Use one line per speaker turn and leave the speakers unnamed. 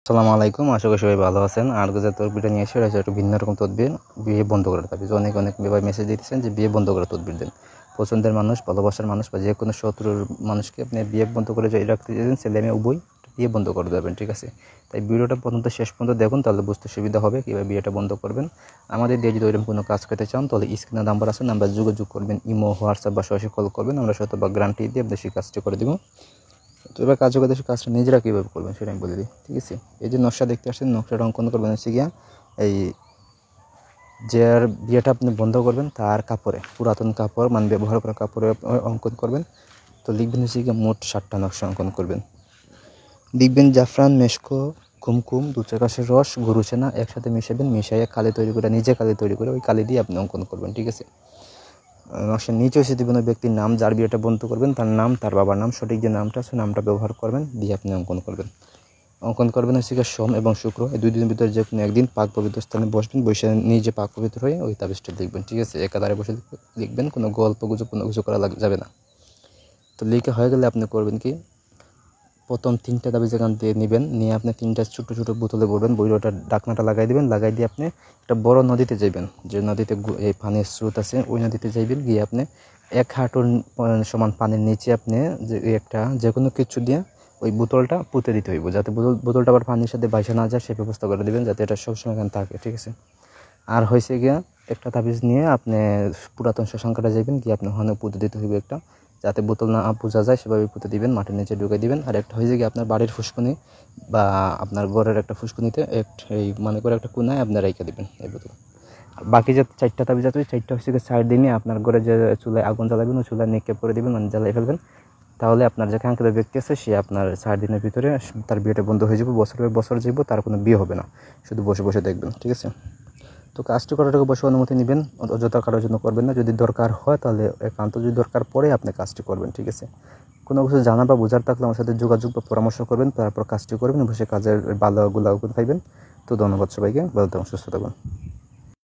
আসসালামু আলাইকুম। আশা করি সবাই ভালো আছেন। আর যে তদবিরটা নিয়ে এসে রয়েছে একটু ভিন্ন রকম তদবির, বিয়ে বন্ধ করার তাবিজ। অনেক ভাই মেসেজ দিতেছেন যে বিয়ে বন্ধ করার তদবির দেন। পছন্দের মানুষ, ভালোবাসার মানুষ বা যে কোনো শত্রুর মানুষকে আপনি বিয়ে বন্ধ করে যদি রাখতে চাইছেন, ছেলে মেয়ে উভয় বিয়ে বন্ধ করে দেবেন, ঠিক আছে? তাই ভিডিওটা প্রথমত শেষ পর্যন্ত দেখুন, তাহলে বুঝতে সুবিধা হবে কীভাবে বিয়েটা বন্ধ করবেন। আমাদের দিয়ে যদি ওইরকম কোনো কাজ করতে চান, তাহলে স্ক্রিনে নাম্বার আছে, নাম্বার যোগাযোগ করবেন, ইমো, হোয়াটসঅ্যাপ বা সরাসরি কল করবেন। আমরা শতভাগ গ্যারান্টি দিয়ে আপনার সেই কাজটি করে দেবো। তো এবার কার্যকর কাজটা নিজেরা কীভাবে করবেন সেটা আমি বলে দিই, ঠিক আছে? এই যে নকশা দেখতে আসছেন, নকশাটা অঙ্কন করবেন হচ্ছে গিয়া এই যার বিয়েটা আপনি বন্ধ করবেন তার কাপড়ে, পুরাতন কাপড় মানে ব্যবহার করা কাপড়ে অঙ্কন করবেন। তো লিখবেন হচ্ছে গিয়ে মোট 7টা নকশা অঙ্কন করবেন। লিখবেন জাফরান, মেশকো, কুমকুম, দুচাকাশের রস, গরুচেনা একসাথে মিশাবেন, মিশাইয়ে কালি তৈরি করে, নিজে কালি তৈরি করে ওই কালি দিয়ে আপনি অঙ্কন করবেন, ঠিক আছে? নকশার নিচে হচ্ছে দেবেন ওই ব্যক্তির নাম, যার বিয়েটা বন্ধ করবেন তার নাম, তার বাবার নাম, সঠিক যে নামটা আছে নামটা ব্যবহার করবেন, দিয়ে আপনি অঙ্কন করবেন হচ্ছে গিয়ে সোম এবং শুক্র, এই 2 দিনের ভিতরে যে কোনো একদিন পাক পবিত্র স্থানে বসবেন, বসে নিজে পাক পবিত্র হয়ে ওই তাবিজটা লিখবেন, ঠিক আছে? একাধারে বসে লিখবেন, কোনো গল্প গুজব কোনো কিছু করা যাবে না। তো লিখে হয়ে গেলে আপনি করবেন কি, প্রথম 3টা তাবিজ এখান দিয়ে নেবেন, নিয়ে আপনি 3টা ছোটো ছোটো বোতলে ভরবেন, বইটার ঢাকনাটা লাগাই দেবেন, লাগাই দিয়ে আপনি একটা বড় নদীতে যাবেন, যে নদীতে এই পানির স্রোত আছে ওই নদীতে যাইবেন, গিয়ে আপনি 1 হাঁটুর সমান পানির নিচে আপনি যে কোনো কিছু দিয়ে ওই বোতলটা পুঁতে দিতে হইব, যাতে বোতলটা আবার পানির সাথে বাইসা না যায়, সে ব্যবস্থা করে দেবেন যাতে এটা সবসময় এখানে থাকে, ঠিক আছে? আর হয়েছে গিয়া একটা তাবিজ নিয়ে আপনি পুরাতন শ্মশানকাটা যাবেন, গিয়ে আপনি ওখানে পুঁতে দিতে হইবে একটা, যাতে বোতল না বোঝা যায় সেভাবে পুঁতে দিবেন, মাটির নিচে ঢুকে দিবেন। আর একটা হয়েছে গিয়ে আপনার বাড়ির ফুসকুনি বা আপনার ঘরের একটা ফুসকুনিতে এই মনে করে একটা কোনায় আপনি রেখে দিবেন এই বোতল। আর বাকি যে 4টা তাবিজ আছে, 4টা হচ্ছে গিয়ে 4 দিনে আপনার ঘরে যে চুলায় আগুন জ্বালাবেন ওই চুলায় নিক্ষেপ করে দিবেন, মানে জ্বালাই ফেলবেন। তাহলে আপনার যে কাঙ্ক্ষিত ব্যক্তি আছে সে আপনার 4 দিনের ভিতরে তার বিয়েটা বন্ধ হয়ে যাবে, বছর যাইব, তার কোনো বিয়ে হবে না, শুধু বসে বসে দেখবেন, ঠিক আছে? তো কাজটি করার আগে বসে অনুমতি নেবেন, অযথা কারোর জন্য করবেন না। যদি দরকার হয় তাহলে একান্ত, যদি দরকার পড়ে আপনি কাজটি করবেন, ঠিক আছে? কোনো কিছু জানা বা বোঝার থাকলে আমার সাথে যোগাযোগ বা পরামর্শ করবেন, তারপর কাজটি করবেন, বসে কাজের ভালো গুলা পাইবেন। তো ধন্যবাদ সবাইকে, ভালো থাকুন, সুস্থ থাকুন।